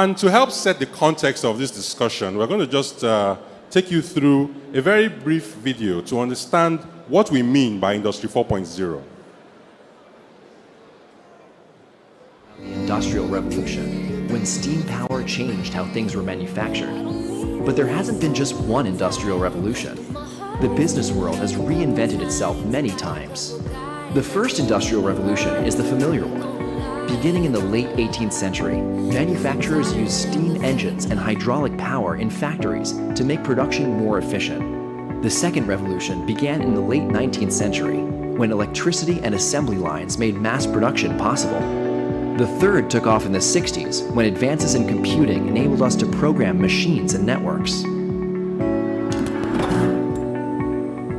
And to help set the context of this discussion, we're going to just take you through a very brief video to understand what we mean by Industry 4.0. The Industrial Revolution, when steam power changed how things were manufactured. But there hasn't been just one industrial revolution. The business world has reinvented itself many times. The first industrial revolution is the familiar one. Beginning in the late 18th century, manufacturers used steam engines and hydraulic power in factories to make production more efficient. The second revolution began in the late 19th century, when electricity and assembly lines made mass production possible. The third took off in the 60s, when advances in computing enabled us to program machines and networks.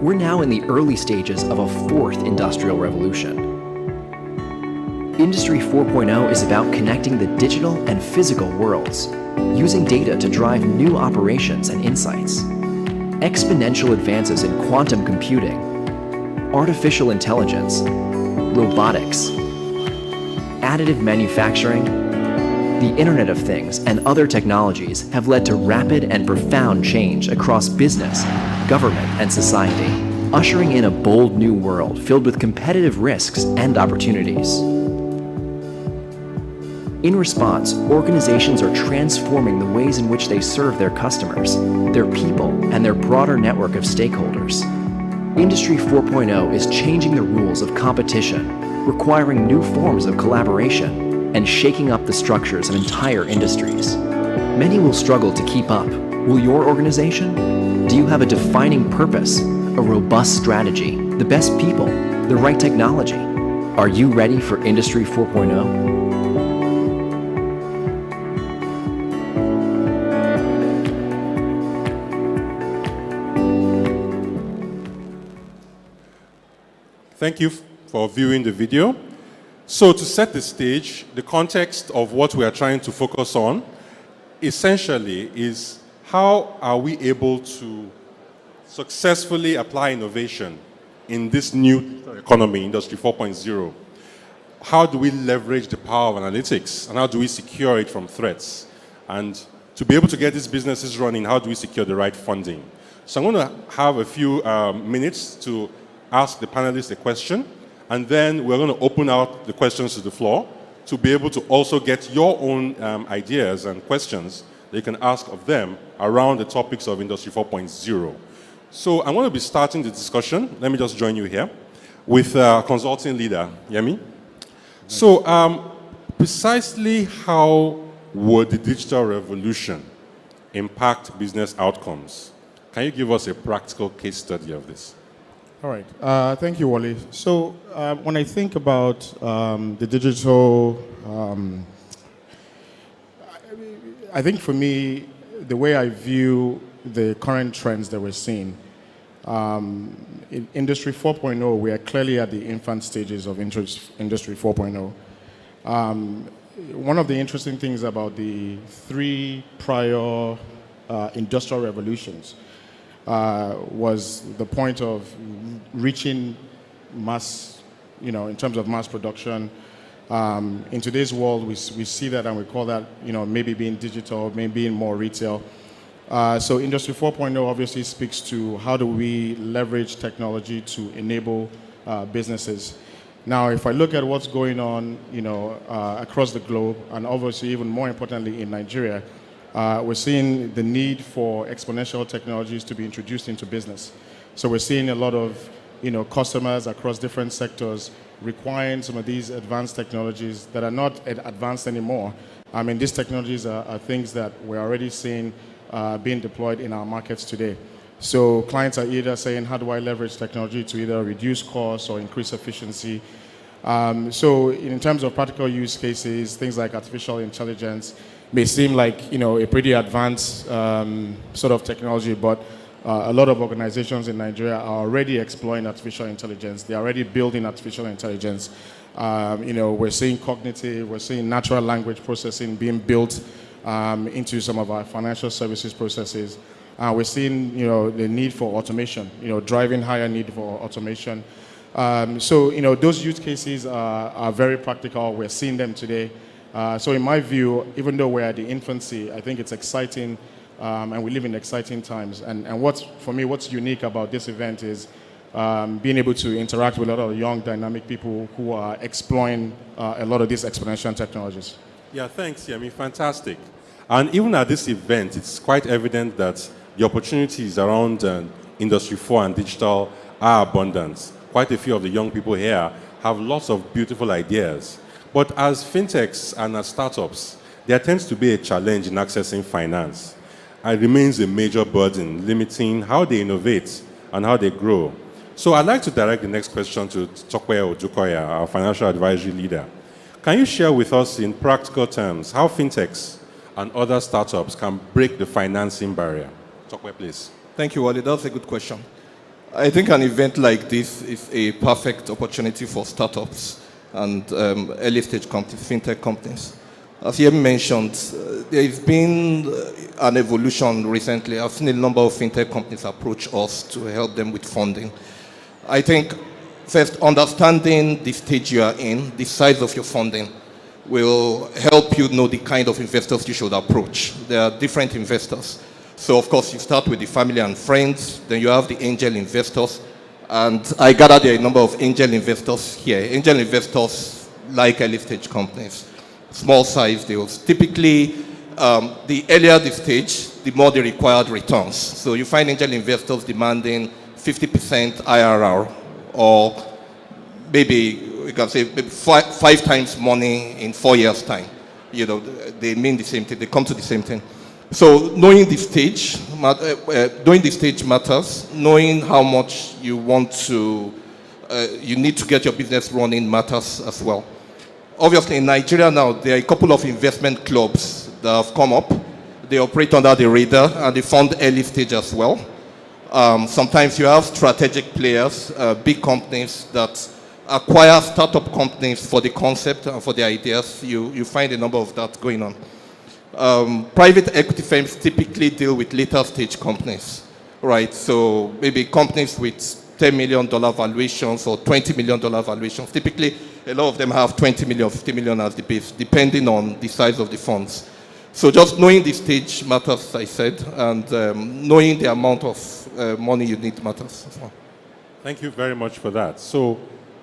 We're now in the early stages of a fourth industrial revolution. Industry 4.0 is about connecting the digital and physical worlds, using data to drive new operations and insights. Exponential advances in quantum computing, artificial intelligence, robotics, additive manufacturing, the Internet of Things, and other technologies have led to rapid and profound change across business, government, and society, ushering in a bold new world filled with competitive risks and opportunities. In response, organizations are transforming the ways in which they serve their customers, their people, and their broader network of stakeholders. Industry 4.0 is changing the rules of competition, requiring new forms of collaboration, and shaking up the structures of entire industries. Many will struggle to keep up. Will your organization? Do you have a defining purpose, a robust strategy, the best people, the right technology? Are you ready for Industry 4.0? Thank you for viewing the video. So to set the stage, the context of what we are trying to focus on essentially is how are we able to successfully apply innovation in this new economy, Industry 4.0? How do we leverage the power of analytics, and how do we secure it from threats? And to be able to get these businesses running, how do we secure the right funding? So I'm going to have a few minutes to ask the panelists a question, and then we're going to open out the questions to the floor to be able to also get your own ideas and questions that you can ask of them around the topics of Industry 4.0. So I'm going to be starting the discussion. Let me just join you here with consulting leader, Yemi. So precisely how would the digital revolution impact business outcomes? Can you give us a practical case study of this? All right. Thank you, Wally. So when I think about the digital, I think for me, the way I view the current trends that we're seeing, in Industry 4.0, we are clearly at the infant stages of Industry 4.0. One of the interesting things about the three prior industrial revolutions was the point of reaching mass, in terms of mass production. In today's world, we see that and we call that, maybe being digital, maybe being more retail. So Industry 4.0 obviously speaks to how do we leverage technology to enable businesses. Now, if I look at what's going on, across the globe, and obviously even more importantly in Nigeria, we're seeing the need for exponential technologies to be introduced into business. So we're seeing a lot of, customers across different sectors requiring some of these advanced technologies that are not advanced anymore. I mean, these technologies are things that we're already seeing being deployed in our markets today. So clients are either saying, how do I leverage technology to either reduce costs or increase efficiency? So in terms of practical use cases, things like artificial intelligence may seem like, a pretty advanced sort of technology, but a lot of organizations in Nigeria are already exploring artificial intelligence. They're already building artificial intelligence. We're seeing cognitive, we're seeing natural language processing being built into some of our financial services processes. We're seeing, the need for automation, driving higher need for automation. So, those use cases are very practical. We're seeing them today. So in my view, even though we're at the infancy, I think it's exciting, and we live in exciting times. And for me, what's unique about this event is being able to interact with a lot of young, dynamic people who are exploring a lot of these exponential technologies. Yeah, thanks, Yemi. Fantastic. And even at this event, it's quite evident that the opportunities around Industry 4 and digital are abundant. Quite a few of the young people here have lots of beautiful ideas. But as fintechs and as startups, there tends to be a challenge in accessing finance. It remains a major burden, limiting how they innovate and how they grow. So I'd like to direct the next question to Tokwe Odukoya, our financial advisory leader. Can you share with us in practical terms how fintechs and other startups can break the financing barrier? Tokwe, please. Thank you, Wally. That's a good question. I think an event like this is a perfect opportunity for startups and early stage companies, fintech companies. As you mentioned, there has been an evolution recently. I've seen a number of fintech companies approach us to help them with funding. I think first, understanding the stage you are in, the size of your funding, will help you know the kind of investors you should approach. There are different investors. So, of course, you start with the family and friends, then you have the angel investors. And I gather there are a number of angel investors here. Angel investors like early stage companies, small size deals. Typically, the earlier the stage, the more the required returns. So you find angel investors demanding 50% IRR, or maybe we can say maybe five times money in 4 years' time. You know, they mean the same thing. They come to the same thing. So knowing the stage, matters. Knowing how much you want to, you need to get your business running matters as well. Obviously, in Nigeria now, there are a couple of investment clubs that have come up. They operate under the radar and they fund early stage as well. Sometimes you have strategic players, big companies that acquire startup companies for the concept and for the ideas. You find a number of that going on. Private equity firms typically deal with later stage companies, right? So maybe companies with $10 million valuations or $20 million valuations. Typically, a lot of them have 20 million, 50 million as the base, depending on the size of the funds. So just knowing the stage matters, I said, and knowing the amount of money you need matters as well. Thank you very much for that. So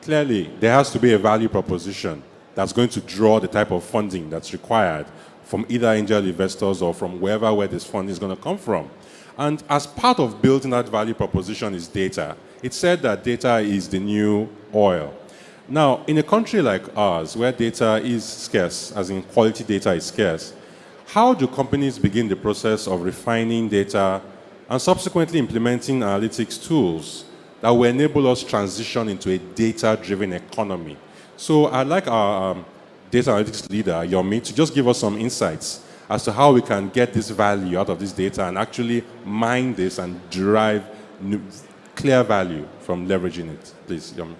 clearly, there has to be a value proposition that's going to draw the type of funding that's required from either angel investors or from where this funding is going to come from. And as part of building that value proposition is data. It's said that data is the new oil. Now, in a country like ours, where data is scarce, as in quality data is scarce, how do companies begin the process of refining data and subsequently implementing analytics tools that will enable us transition into a data-driven economy? So I'd like our data analytics leader, Yomi, to just give us some insights as to how we can get this value out of this data and actually mine this and derive clear value from leveraging it. Please, Yomi.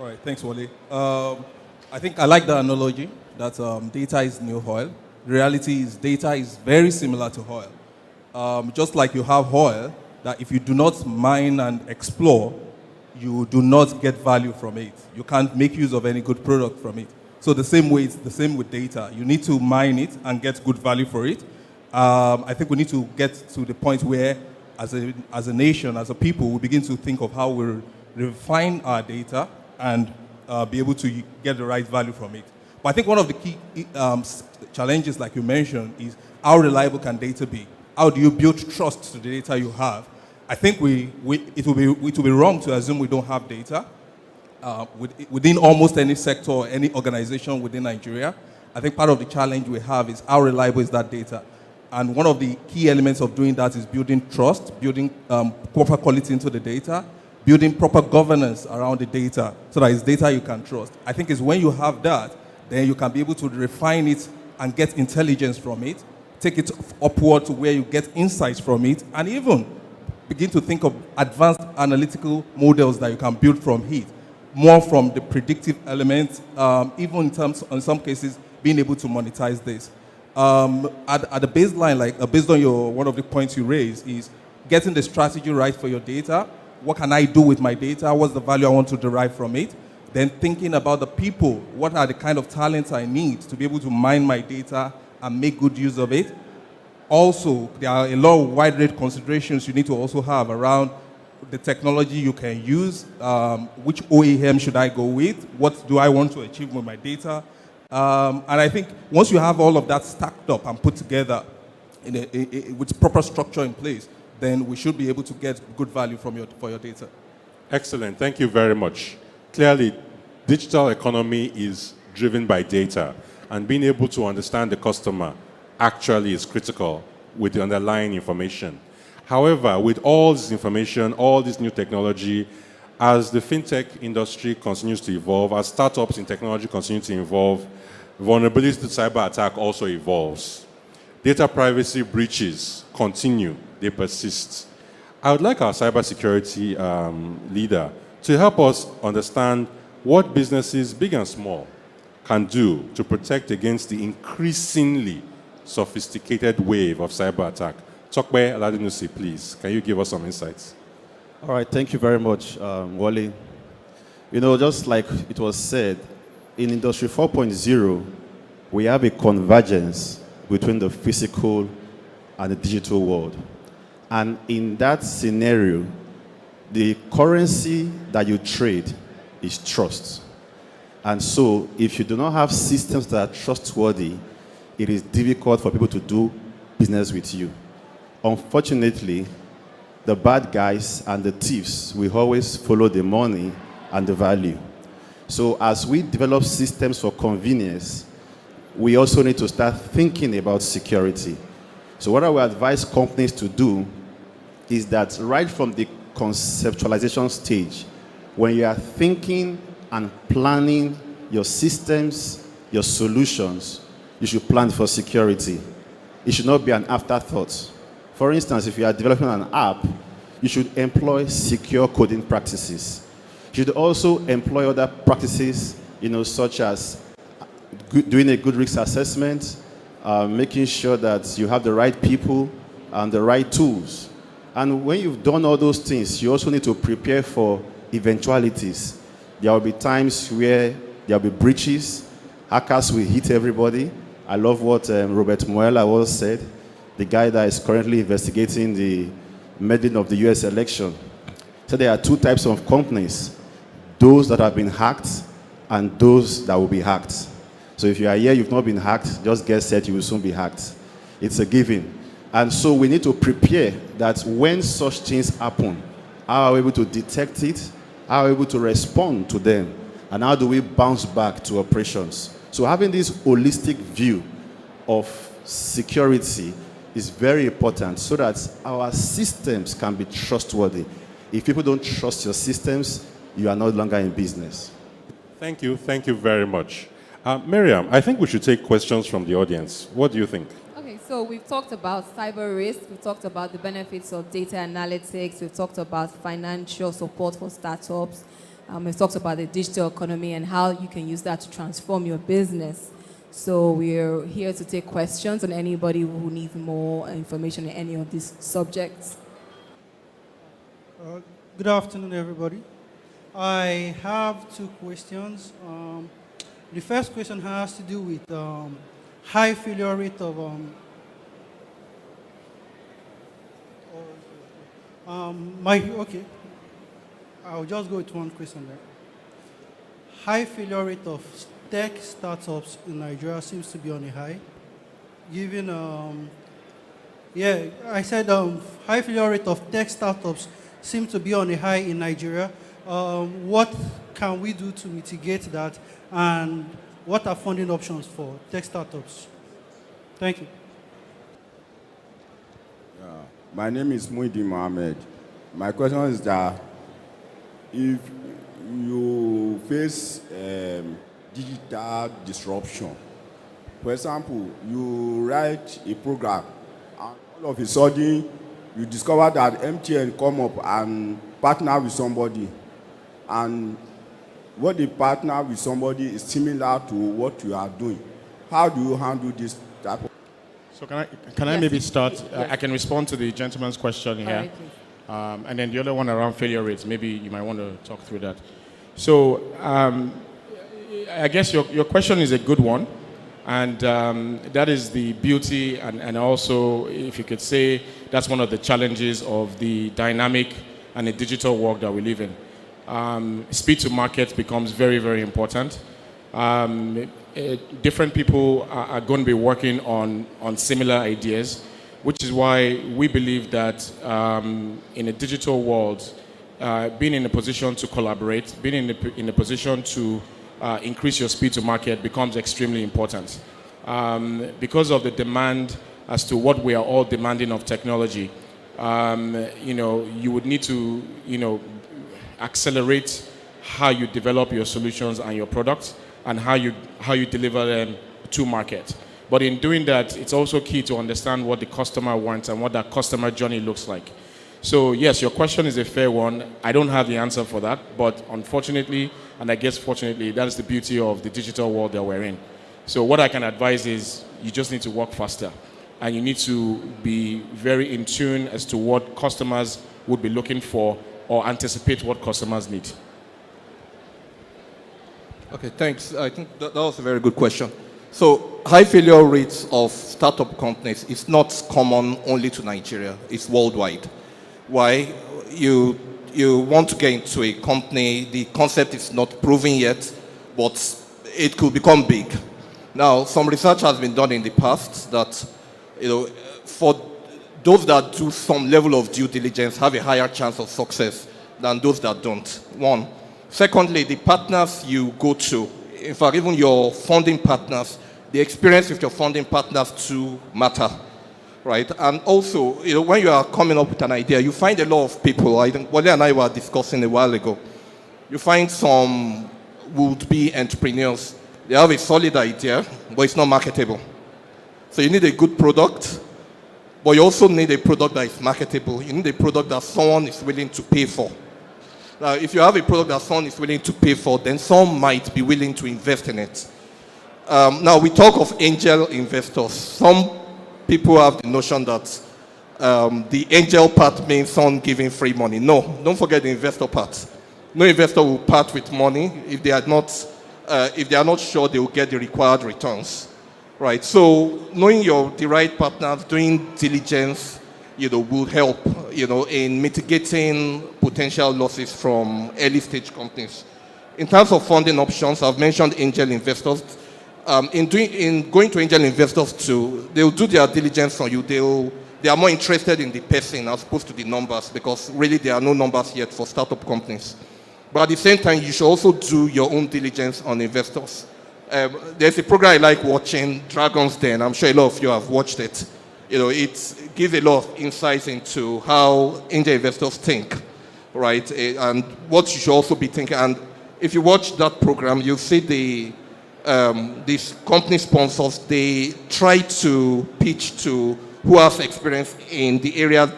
All right, thanks, Wally. I think I like the analogy that data is new oil. The reality is data is very similar to oil. Just like you have oil, that if you do not mine and explore, you do not get value from it. You can't make use of any good product from it. So the same way, it's the same with data. You need to mine it and get good value for it. I think we need to get to the point where, as a nation, as a people, we begin to think of how we refine our data and be able to get the right value from it. But I think one of the key challenges, like you mentioned, is how reliable can data be? How do you build trust to the data you have? I think it will be wrong to assume we don't have data. Within almost any sector or any organization within Nigeria, I think part of the challenge we have is how reliable is that data. And one of the key elements of doing that is building trust, building proper quality into the data, building proper governance around the data so that it's data you can trust. I think it's when you have that, then you can be able to refine it and get intelligence from it, take it upward to where you get insights from it, and even begin to think of advanced analytical models that you can build from it. More from the predictive element, even in some cases, being able to monetize this. At the baseline, based on one of the points you raised, is getting the strategy right for your data. What can I do with my data? What's the value I want to derive from it? Then thinking about the people, what are the kind of talents I need to be able to mine my data and make good use of it. Also, there are a lot of wide range considerations you need to also have around the technology you can use, which OEM should I go with, what do I want to achieve with my data. And I think once you have all of that stacked up and put together with proper structure in place, then we should be able to get good value for your data. Excellent. Thank you very much. Clearly, digital economy is driven by data, and being able to understand the customer actually is critical with the underlying information. However, with all this information, all this new technology, as the fintech industry continues to evolve, as startups in technology continue to evolve, vulnerability to cyber attack also evolves. Data privacy breaches continue, they persist. I would like our cybersecurity leader to help us understand what businesses, big and small, can do to protect against the increasingly sophisticated wave of cyber attack. Tokbe Aladinusi, please, can you give us some insights? All right, thank you very much, Wally. You know, just like it was said, in Industry 4.0, we have a convergence between the physical and the digital world. And in that scenario, the currency that you trade is trust. And so, if you do not have systems that are trustworthy, it is difficult for people to do business with you. Unfortunately, the bad guys and the thieves will always follow the money and the value. So as we develop systems for convenience, we also need to start thinking about security. So what I would advise companies to do is that right from the conceptualization stage, when you are thinking and planning your systems, your solutions, you should plan for security. It should not be an afterthought. For instance, if you are developing an app, you should employ secure coding practices. You should also employ other practices, such as doing a good risk assessment, making sure that you have the right people and the right tools. And when you've done all those things, you also need to prepare for eventualities. There will be times where there will be breaches, hackers will hit everybody. I love what Robert Mueller once said, the guy that is currently investigating the meddling of the US election. So there are two types of companies, those that have been hacked and those that will be hacked. So if you are here, you've not been hacked, just get set, you will soon be hacked. It's a given. And so we need to prepare that when such things happen, how are we able to detect it? How are we able to respond to them? And how do we bounce back to operations? So having this holistic view of security is very important so that our systems can be trustworthy. If people don't trust your systems, you are no longer in business. Thank you very much. Miriam, I think we should take questions from the audience. What do you think? Okay, so we've talked about cyber risk, we've talked about the benefits of data analytics, we've talked about financial support for startups, we've talked about the digital economy and how you can use that to transform your business. So we're here to take questions on anybody who needs more information on any of these subjects. Good afternoon, everybody. I have two questions. The first question has to do with high failure rate of okay. I'll just go with one question there. High failure rate of tech startups in Nigeria seems to be on a high. Given I said high failure rate of tech startups seems to be on a high in Nigeria. What can we do to mitigate that? And what are funding options for tech startups? Thank you. My name is Muidin Mohammed. My question is that if you face digital disruption, for example, you write a program and all of a sudden you discover that MTN come up and partner with somebody, and what they partner with somebody is similar to what you are doing. How do you handle this type of? So can I maybe start? I can respond to the gentleman's question here. All right, And then the other one around failure rates, maybe you might want to talk through that. So I guess your question is a good one. And that is the beauty and also, if you could say, that's one of the challenges of the dynamic and the digital world that we live in. Speed to market becomes very, very important. Different people are going to be working on similar ideas, which is why we believe that in a digital world, being in a position to collaborate, being in a position to increase your speed to market becomes extremely important. Because of the demand as to what we are all demanding of technology, you would need to, accelerate how you develop your solutions and your products and how you deliver them to market. But in doing that, it's also key to understand what the customer wants and what that customer journey looks like. So yes, your question is a fair one. I don't have the answer for that, but unfortunately, and I guess fortunately, that is the beauty of the digital world that we're in. So what I can advise is you just need to work faster, and you need to be very in tune as to what customers would be looking for or anticipate what customers need. Okay, thanks. I think that was a very good question. So high failure rates of startup companies is not common only to Nigeria. It's worldwide. Why? You want to get into a company, the concept is not proven yet, but it could become big. Now, some research has been done in the past that, for those that do some level of due diligence have a higher chance of success than those that don't. One. Secondly, the partners you go to, in fact, even your funding partners, the experience with your funding partners too matter, right? And also, when you are coming up with an idea, you find a lot of people. I think Wale and I were discussing a while ago. You find some would-be entrepreneurs. They have a solid idea, but it's not marketable. So you need a good product, but you also need a product that is marketable. You need a product that someone is willing to pay for. Now, if you have a product that someone is willing to pay for, then someone might be willing to invest in it. Now, we talk of angel investors. Some people have the notion that the angel part means someone giving free money. No, don't forget the investor part. No investor will part with money if they are not sure they will get the required returns, right? So knowing the right partners, doing diligence, will help, in mitigating potential losses from early stage companies. In terms of funding options, I've mentioned angel investors. In going to angel investors too, they'll do their diligence on you. They are more interested in the person as opposed to the numbers, because really there are no numbers yet for startup companies. But at the same time, you should also do your own diligence on investors. There's a program I like watching, Dragon's Den. I'm sure a lot of you have watched it. It gives a lot of insights into how angel investors think, right? And what you should also be thinking. And if you watch that program, you'll see these company sponsors, they try to pitch to who has experience in the area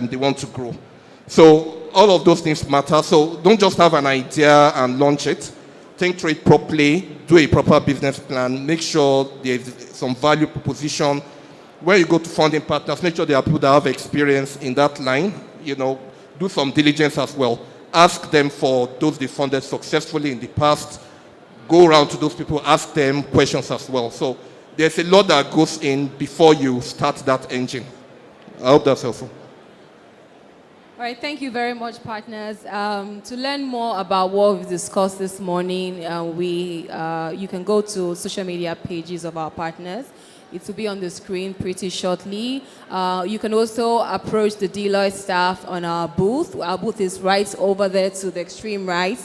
they want to grow. So all of those things matter. So don't just have an idea and launch it. Think through it properly, do a proper business plan, make sure there's some value proposition. When you go to funding partners, make sure there are people that have experience in that line. Do some diligence as well. Ask them for those they funded successfully in the past. Go around to those people, ask them questions as well. So there's a lot that goes in before you start that engine. I hope that's helpful. All right, thank you very much, partners. To learn more about what we've discussed this morning, you can go to social media pages of our partners. It will be on the screen pretty shortly. You can also approach the Deloitte staff on our booth. Our booth is right over there to the extreme right.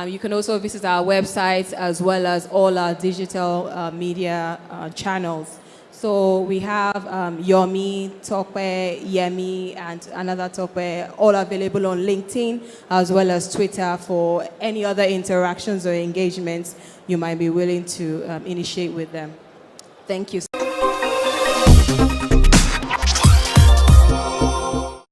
You can also visit our website as well as all our digital media channels. So we have Yomi, Tope, Yemi, and another Tope, all available on LinkedIn as well as Twitter for any other interactions or engagements you might be willing to initiate with them. Thank you.